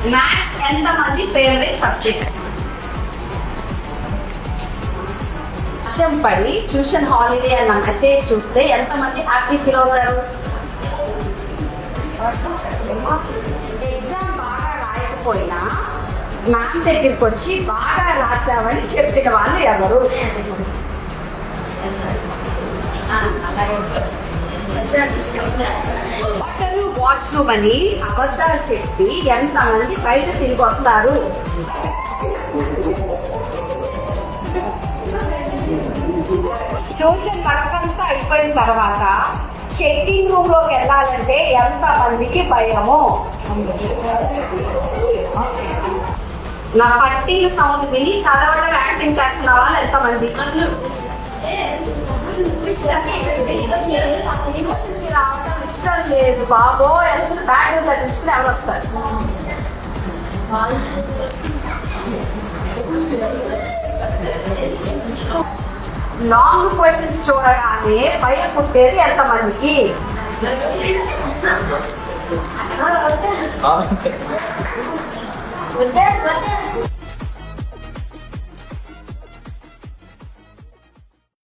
Maths ఎంతమంది favourite subject? వర్షం పడి ట్యూషన్ హాలిడే అన్న మెసేజ్ చూస్తే ఎంతమంది హ్యాపీ ఫీల్ అవుతారు? ఎగ్జామ్ బాగా రాయకపోయినా మ్యామ్ దగ్గరికి వచ్చి బాగా రాసావని చెప్పిన వాళ్ళు ఎవరు? బట్టలు వాష్రూమ్ అని అబద్ధాలు చెప్పి ఎంతమంది బయట తిరిగి వస్తారు? ట్యూషన్ వర్కంతా అయిపోయిన తర్వాత చెక్కింగ్ రూమ్ లోకి వెళ్ళాలంటే ఎంత మందికి భయము? నా పట్టీల సౌండ్ విని చదవడం యాక్టింగ్ చేస్తున్న వాళ్ళు ఎంతమంది? రావడం ఇష్టం లేదు బాబో, బ్యాగ్ తగ్గించుకుని ఎవరు వస్తారు? లాంగ్ క్వశ్చన్స్ చూడగానే భయం పుట్టేది ఎంతమందికి?